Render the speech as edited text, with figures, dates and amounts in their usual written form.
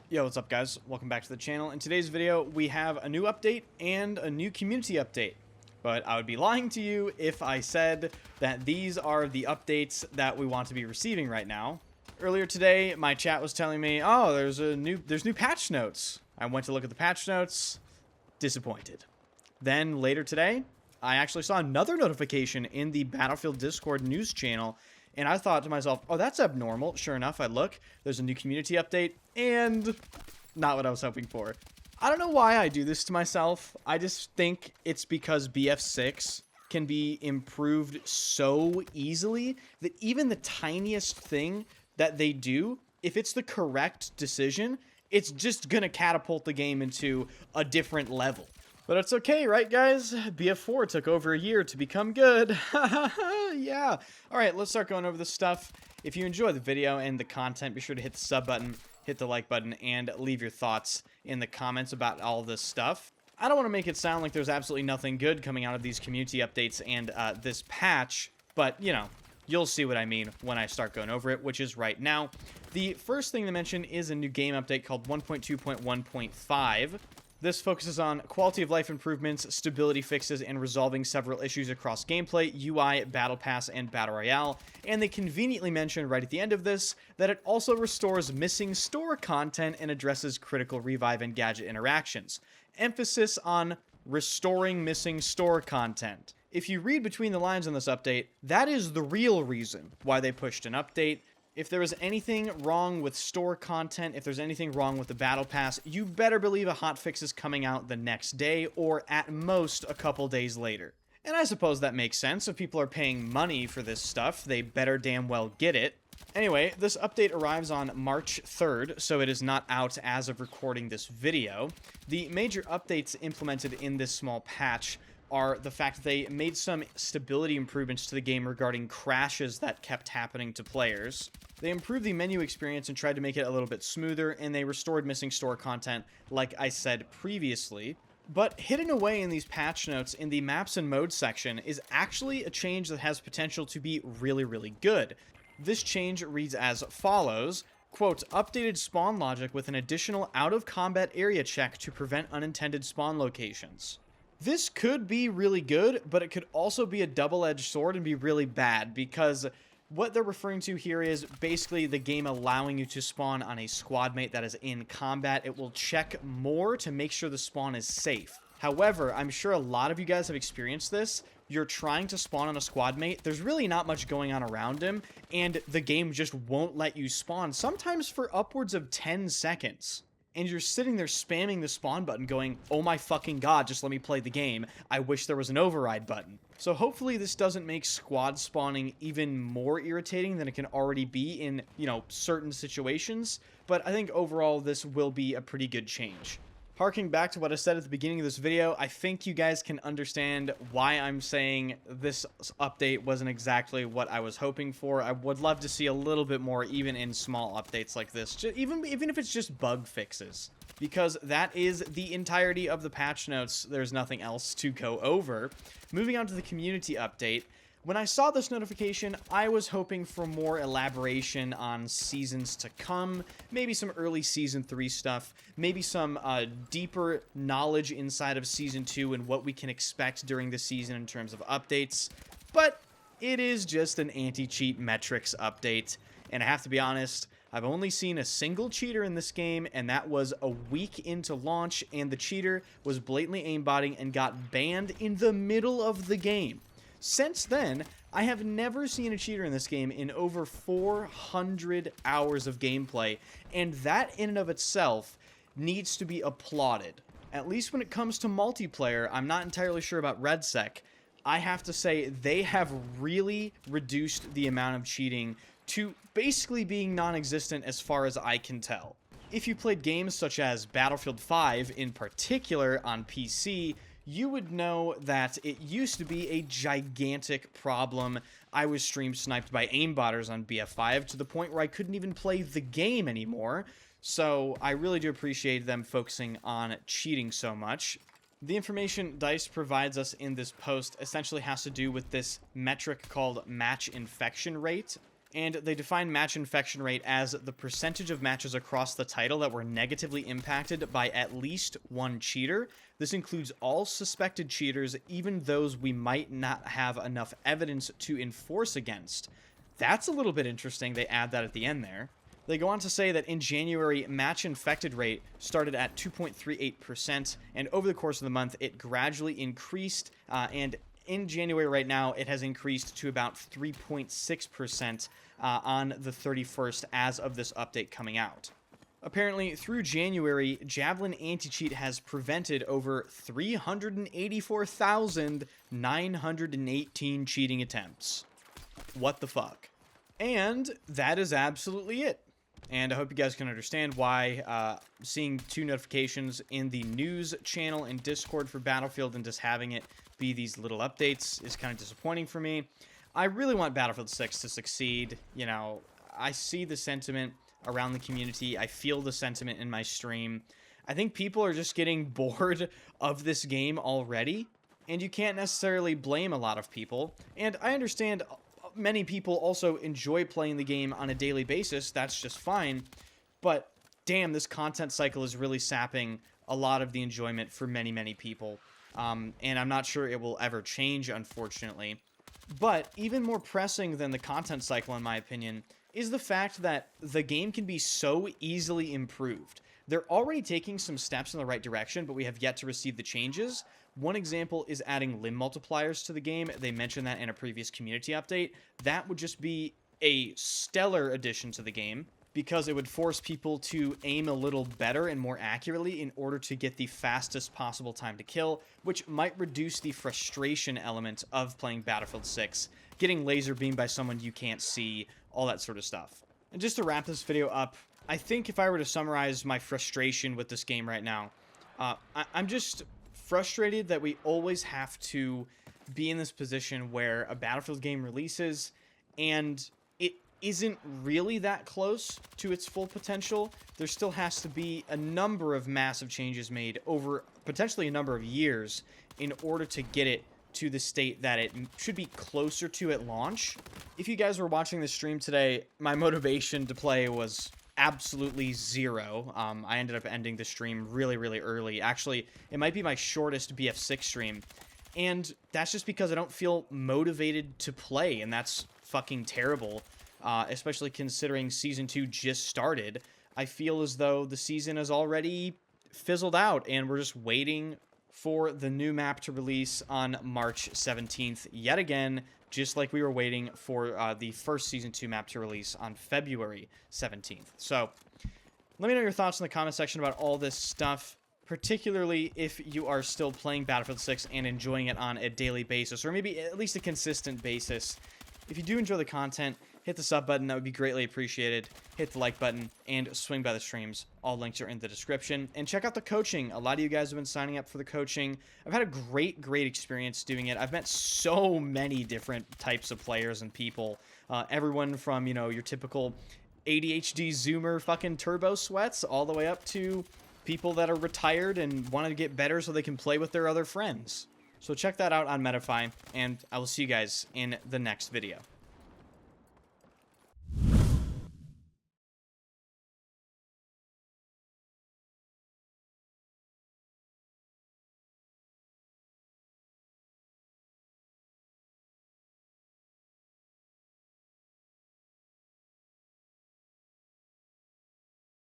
Yo, what's up guys? Welcome back to the channel. In today's video, we have a new update and a new community update. But I would be lying to you if I said that these are the updates that we want to be receiving right now. Earlier today, my chat was telling me, oh, there's new patch notes. I went to look at the patch notes, disappointed. Then later today, I actually saw another notification in the Battlefield Discord news channel, and I thought to myself, oh, that's abnormal. Sure enough, I look, there's a new community update, and not what I was hoping for. I don't know why I do this to myself. I just think it's because BF6 can be improved so easily that even the tiniest thing that they do, if it's the correct decision, it's just gonna catapult the game into a different level. But it's okay, right, guys? BF4 took over a year to become good. Yeah. All right, let's start going over this stuff. If you enjoy the video and the content, be sure to hit the sub button, hit the like button, and leave your thoughts in the comments about all this stuff. I don't want to make it sound like there's absolutely nothing good coming out of these community updates and this patch, but, you know, you'll see what I mean when I start going over it, which is right now. The first thing to mention is a new game update called 1.2.1.5. This focuses on quality of life improvements, stability fixes, and resolving several issues across gameplay, UI, Battle Pass, and Battle Royale. And they conveniently mention right at the end of this that it also restores missing store content and addresses critical revive and gadget interactions. Emphasis on restoring missing store content. If you read between the lines on this update, that is the real reason why they pushed an update. If there was anything wrong with store content, if there's anything wrong with the Battle Pass, you better believe a hotfix is coming out the next day, or at most a couple days later. And I suppose that makes sense. If people are paying money for this stuff, they better damn well get it. Anyway, this update arrives on March 3rd, so it is not out as of recording this video. The major updates implemented in this small patch are the fact that they made some stability improvements to the game regarding crashes that kept happening to players. They improved the menu experience and tried to make it a little bit smoother, and they restored missing store content, like I said previously. But hidden away in these patch notes in the maps and modes section is actually a change that has potential to be really, really good. This change reads as follows, quote, updated spawn logic with an additional out-of-combat area check to prevent unintended spawn locations. This could be really good, but it could also be a double-edged sword and be really bad, because what they're referring to here is basically the game allowing you to spawn on a squad mate that is in combat. It will check more to make sure the spawn is safe. However, I'm sure a lot of you guys have experienced this. You're trying to spawn on a squad mate, there's really not much going on around him, and the game just won't let you spawn, sometimes for upwards of 10 seconds. And you're sitting there spamming the spawn button going, oh my fucking god, just let me play the game. I wish there was an override button. So hopefully this doesn't make squad spawning even more irritating than it can already be in, you know, certain situations. But I think overall this will be a pretty good change. Harking back to what I said at the beginning of this video, I think you guys can understand why I'm saying this update wasn't exactly what I was hoping for. I would love to see a little bit more, even in small updates like this, even if it's just bug fixes. Because that is the entirety of the patch notes. There's nothing else to go over. Moving on to the community update. When I saw this notification, I was hoping for more elaboration on seasons to come, maybe some early Season 3 stuff, maybe some deeper knowledge inside of Season 2 and what we can expect during the season in terms of updates, but it is just an anti-cheat metrics update, and I have to be honest, I've only seen a single cheater in this game, and that was a week into launch, and the cheater was blatantly aimbotting and got banned in the middle of the game. Since then, I have never seen a cheater in this game in over 400 hours of gameplay, and that in and of itself needs to be applauded. At least when it comes to multiplayer, I'm not entirely sure about RedSec. I have to say they have really reduced the amount of cheating to basically being non-existent as far as I can tell. If you played games such as Battlefield 5 in particular on PC, you would know that it used to be a gigantic problem. I was stream sniped by aimbotters on BF5 to the point where I couldn't even play the game anymore. So I really do appreciate them focusing on cheating so much. The information DICE provides us in this post essentially has to do with this metric called match infection rate. and they define match infection rate as the percentage of matches across the title that were negatively impacted by at least one cheater. This includes all suspected cheaters, even those we might not have enough evidence to enforce against. That's a little bit interesting. They add that at the end there. They go on to say that in January, match infected rate started at 2.38%, and over the course of the month, it gradually increased, and in January right now, it has increased to about 3.6% on the 31st as of this update coming out. Apparently, through January, Javelin Anti-Cheat has prevented over 384,918 cheating attempts. What the fuck? And that is absolutely it. And I hope you guys can understand why seeing 2 notifications in the news channel and Discord for Battlefield and just having it be these little updates is kind of disappointing for me. I really want Battlefield 6 to succeed. You know, I see the sentiment around the community. I feel the sentiment in my stream. I think people are just getting bored of this game already, and you can't necessarily blame a lot of people. And I understand many people also enjoy playing the game on a daily basis. That's just fine. But damn, this content cycle is really sapping a lot of the enjoyment for many, many people. And I'm not sure it will ever change, unfortunately. But even more pressing than the content cycle, in my opinion, is the fact that the game can be so easily improved. They're already taking some steps in the right direction, but we have yet to receive the changes. One example is adding limb multipliers to the game. They mentioned that in a previous community update. That would just be a stellar addition to the game, because it would force people to aim a little better and more accurately in order to get the fastest possible time to kill, which might reduce the frustration element of playing Battlefield 6, getting laser beamed by someone you can't see, all that sort of stuff. And just to wrap this video up, I think if I were to summarize my frustration with this game right now, I'm just frustrated that we always have to be in this position where a Battlefield game releases and it isn't really that close to its full potential. There still has to be a number of massive changes made over potentially a number of years in order to get it to the state that it should be closer to at launch. If you guys were watching this stream today, my motivation to play was absolutely zero. I ended up ending the stream really, really early. Actually, it might be my shortest BF6 stream. And that's just because I don't feel motivated to play, and that's fucking terrible. Especially considering Season 2 just started. I feel as though the season has already fizzled out, and we're just waiting for the new map to release on March 17th yet again, just like we were waiting for the first Season 2 map to release on February 17th. So, let me know your thoughts in the comment section about all this stuff, particularly if you are still playing Battlefield 6 and enjoying it on a daily basis, or maybe at least a consistent basis. If you do enjoy the content, hit the sub button. That would be greatly appreciated. Hit the like button and swing by the streams. All links are in the description. And check out the coaching. A lot of you guys have been signing up for the coaching. I've had a great experience doing it. I've met so many different types of players and people. Everyone from, you know, your typical ADHD Zoomer fucking turbo sweats all the way up to people that are retired and want to get better so they can play with their other friends. So check that out on Metafy, and I will see you guys in the next video.